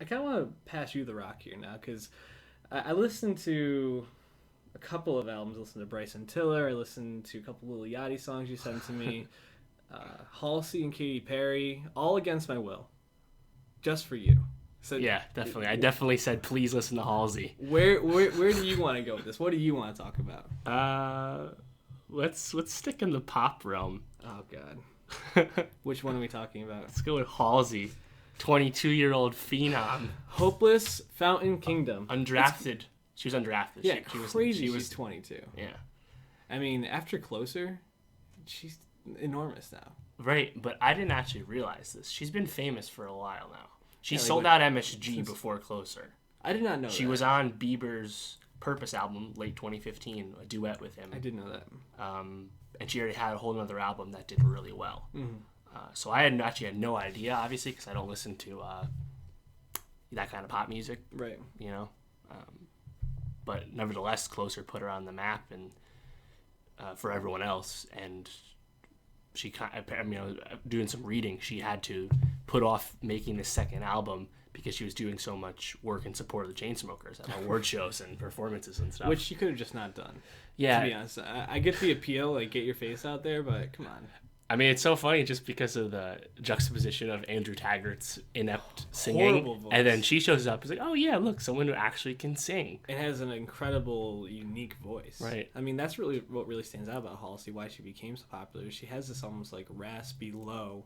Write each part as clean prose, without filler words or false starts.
I kind of want to pass you the rock here now because I listened to a couple of albums. I listened to Bryson Tiller. I listened to a couple Lil Yachty songs you sent to me. Halsey and Katy Perry, all against my will, just for you. So Yeah, definitely. I definitely said please listen to Halsey. where do you want to go with this? What do you want to talk about? Let's stick in the pop realm. Oh God, which one are we talking about? Let's go with Halsey, 22-year-old phenom, Hopeless Fountain Kingdom. undrafted. She was undrafted. Yeah, she crazy. Was, She's 22. yeah. I mean, after Closer, she's enormous now. Right, but I didn't actually realize this. She's been famous for a while now. She Yeah, like sold what- out MSG before Closer. I did not know She that. was on Bieber's Purpose album, late 2015, a duet with him. I didn't know that. And she already had a whole other album that did really well. Mm-hmm. So I had no idea, obviously, because I don't listen to that kind of pop music, Right. you know. But nevertheless, Closer put her on the map and for everyone else. And she, I mean, I was doing some reading. She had to put off making this second album because she was doing so much work in support of the Chainsmokers at award shows and performances and stuff. Which she could have just not done. Yeah. To be honest, I get the appeal, like get your face out there, but come on. I mean, it's so funny just because of the juxtaposition of Andrew Taggart's inept singing, Horrible voice. and then she shows up. It's like, oh yeah, look, someone who actually can sing. It has an incredible, unique voice. Right. I mean, that's really what really stands out about Halsey. Why she became so popular. She has this almost like raspy, low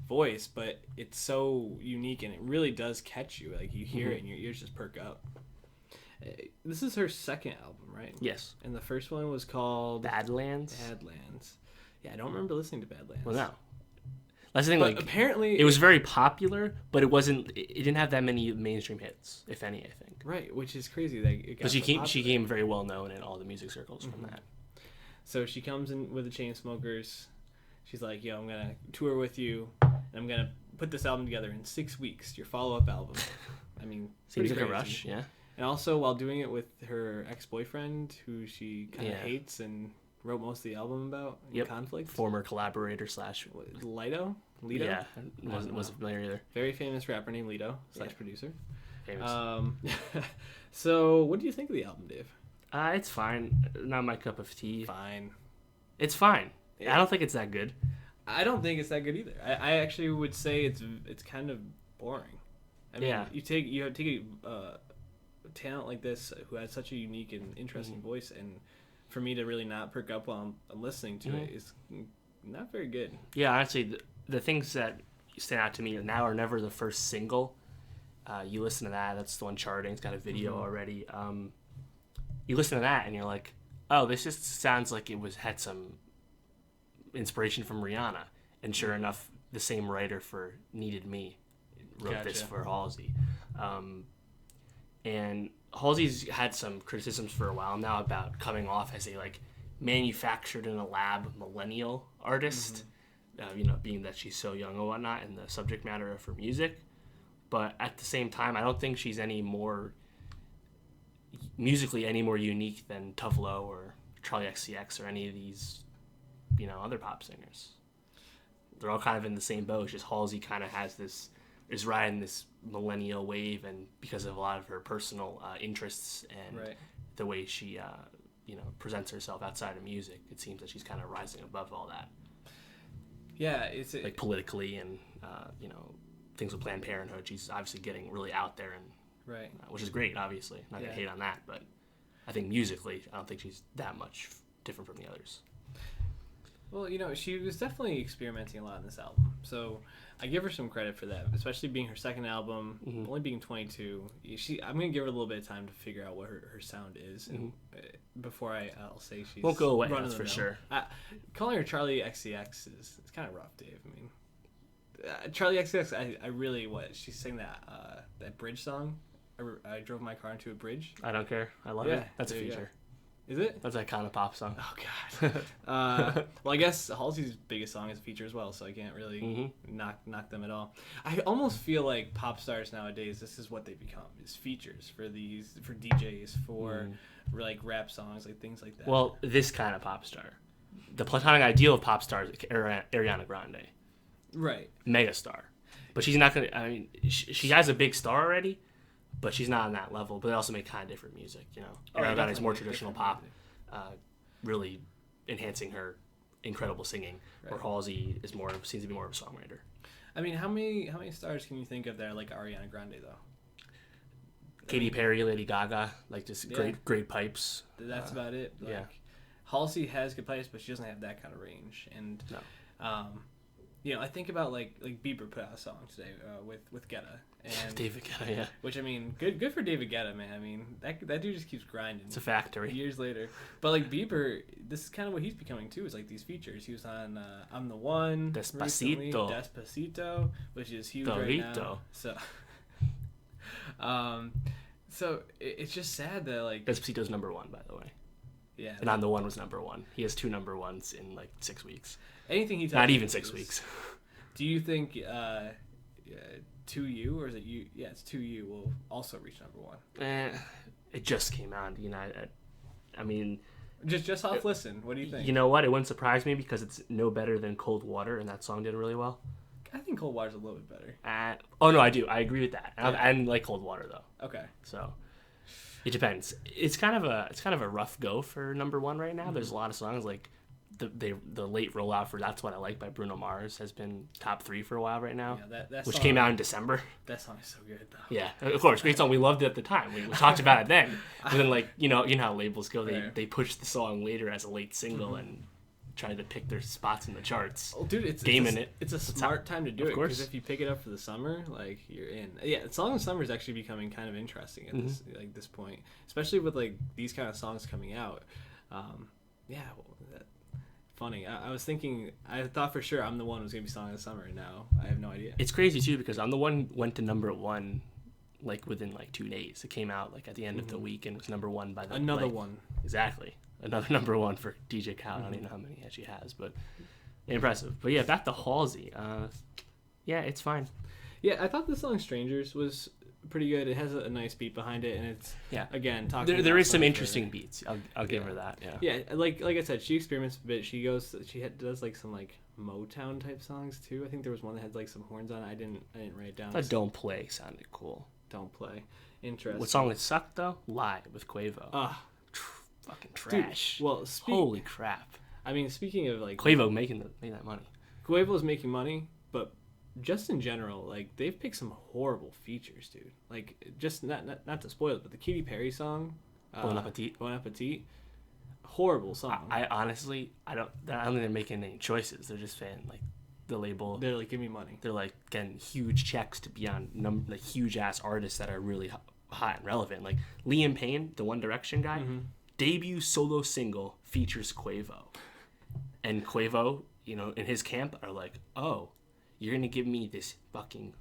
voice, but it's so unique and it really does catch you. Like you hear it and your ears just perk up. This is her second album, right? Yes. And the first one was called Badlands. Badlands. Yeah, I don't remember listening to Badlands. Well, no. That's the thing. But Like, apparently, it was very popular, but it wasn't. It didn't have that many mainstream hits, if any. I think. right, which is crazy. That it got Because so she popular. became very well known in all the music circles from that. So she comes in with the Chainsmokers. She's like, "Yo, I'm gonna tour with you, and I'm gonna put this album together in 6 weeks. Your follow-up album." I mean, Seems pretty like a crazy. rush, yeah. And also, while doing it with her ex-boyfriend, who she kind of Yeah. hates and wrote most of the album about in Yep. conflict. Former collaborator / Lido? Yeah, I wasn't don't know. familiar either. Very famous rapper named Lido / Yeah. producer. Famous. So what do you think of the album, Dave? It's fine. Not my cup of tea. Fine. It's fine. Yeah. I don't think it's that good. I don't think it's that good either. I actually would say it's kind of boring. I mean, Yeah. you take a talent like this who has such a unique and interesting voice, and for me to really not perk up while I'm listening to it is not very good. Yeah, honestly, the things that stand out to me now are never the first single. You listen to that, that's the one charting. It's got a video already. You listen to that, and you're like, oh, this just sounds like had some inspiration from Rihanna. And sure enough, the same writer for Needed Me wrote this Gotcha. for Halsey. And Halsey's had some criticisms for a while now about coming off as a manufactured in a lab millennial artist, being that she's so young and whatnot, and the subject matter of her music. But at the same time, I don't think she's musically any more unique than Tuvlo or Charlie XCX or any of these, other pop singers. They're all kind of in the same boat. It's just Halsey kind of is riding this millennial wave, and because of a lot of her personal interests and the way she, presents herself outside of music, it seems that she's kind of rising above all that. Yeah, it's Like politically and, things with Planned Parenthood. She's obviously getting really out there, and which is great, obviously. I'm not going to hate on that, but I think musically, I don't think she's that much different from the others. Well, she was definitely experimenting a lot in this album. So I give her some credit for that, especially being her second album, only being 22. I'm going to give her a little bit of time to figure out what her sound is. And before I'll say she's Won't go away, running that's the for mill. sure. Calling her Charlie XCX is kind of rough, Dave. I mean, Charlie XCX, I really, she sang that bridge song. I drove my car into a bridge. I don't care. I love it. That's a feature. Is it? That's that kind of pop song. Oh God. Well, I guess Halsey's biggest song is a feature as well, so I can't really knock them at all. I almost feel like pop stars nowadays, this is what they become: is features for DJs, for rap songs, things like that. Well, this kind of pop star, the platonic ideal of pop stars, Ariana Grande, right? megastar. But she's not gonna. I mean, she has a big star already, but she's not on that level. But they also make kind of different music, you know. Ariana is more traditional pop, really enhancing her incredible singing. Right. Where Halsey seems to be more of a songwriter. I mean, how many stars can you think of that are like Ariana Grande though? Katy Perry, Lady Gaga, like just great pipes. That's about it. Like, yeah. Halsey has good pipes, but she doesn't have that kind of range. And no. You know, I think about like Bieber put out a song today with Guetta and David Guetta, yeah. Which I mean, good for David Guetta, man. I mean, that dude just keeps grinding. It's a factory. Years later, but like Bieber, this is kind of what he's becoming too. Is like these features. He was on "I'm the One," Despacito, which is huge right now. So it's just sad that like Despacito's number 1, by the way. Yeah. And I'm the One was number 1. He has 2 number 1s in like 6 weeks. Anything he tells not even 6 weeks. Do you think To You, or is it You? Yeah, it's To You will also reach number 1. It just came out. You know, I mean, just off listen. What do you think? You know what? It wouldn't surprise me because it's no better than Cold Water, and that song did really well. I think Cold Water's a little bit better. Oh no, I do. I agree with that. I like Cold Water though. Okay. So it depends. It's kind of a rough go for number 1 right now. Mm-hmm. There's a lot of songs like the late rollout for That's What I Like by Bruno Mars has been top 3 for a while right now. Yeah, that which song, came out in December. That song is so good though. Yeah, of course, great song. We loved it at the time. We talked about it then. But then like you know how labels go. They push the song later as a late single mm-hmm. and try to pick their spots in the charts. Oh, dude, it's a smart time to do it because if you pick it up for the summer, like you're in. Yeah, Song in Summer is actually becoming kind of interesting at mm-hmm. this point, especially with like these kind of songs coming out. Funny. I was thinking. I thought for sure I'm the One was gonna be Song of the Summer. Now I have no idea. It's crazy too because I'm the One went to number 1, like within like 2 days. It came out like at the end of the week and was number 1 by the another one. Exactly, another number 1 for DJ Khaled. I don't even know how many he actually has, but impressive. But yeah, back to Halsey. Yeah, it's fine. Yeah, I thought the song "Strangers" was pretty good. It has a nice beat behind it, and it's again talking. There is some interesting beats. I'll give her that. Yeah. Like I said, she experiments a bit. She does like some like Motown type songs too. I think there was one that had like some horns on it. I didn't write it down. That Don't Play sounded cool. Don't Play, interesting. What song that sucked though? Lie with Quavo. Fucking trash. Dude, well, holy crap. I mean, speaking of like Quavo making that money. Quavo's making money, but just in general, like they've picked some horrible features, dude. Like just not to spoil it, but the Katy Perry song, Bon Appetit. Bon Appetit, horrible song. I honestly I don't think they're making any choices. They're just saying like the label. They're like, give me money. They're like getting huge checks to be on like huge ass artists that are really hot and relevant. Like Liam Payne, the One Direction guy, mm-hmm. debut solo single features Quavo, and Quavo, you know, in his camp are like, oh. You're going to give me this fucking,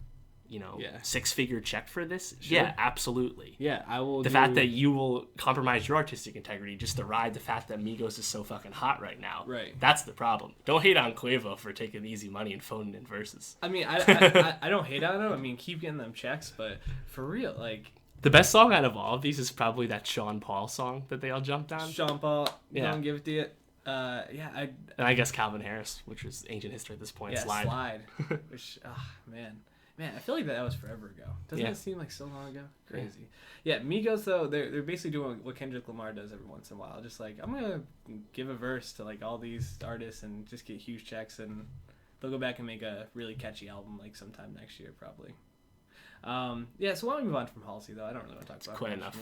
6-figure check for this? Sure. Yeah, absolutely. Yeah, I will. The fact that you will compromise your artistic integrity just to ride the fact that Migos is so fucking hot right now. Right. That's the problem. Don't hate on Quavo for taking easy money and phoning in verses. I mean, I don't hate on him. I mean, keep getting them checks, but for real, like... The best song out of all of these is probably that Sean Paul song that they all jumped on. Sean Paul, Don't Give It to You. And I guess Calvin Harris, which was ancient history at this point. Slide. Which, man, I feel like that was forever ago. Doesn't it seem like so long ago? Crazy. Yeah, Migos though, they're basically doing what Kendrick Lamar does every once in a while. Just like, I'm gonna give a verse to like all these artists and just get huge checks, and they'll go back and make a really catchy album like sometime next year probably. So why don't we move on from Halsey though? I don't really want to talk about it. Quite enough.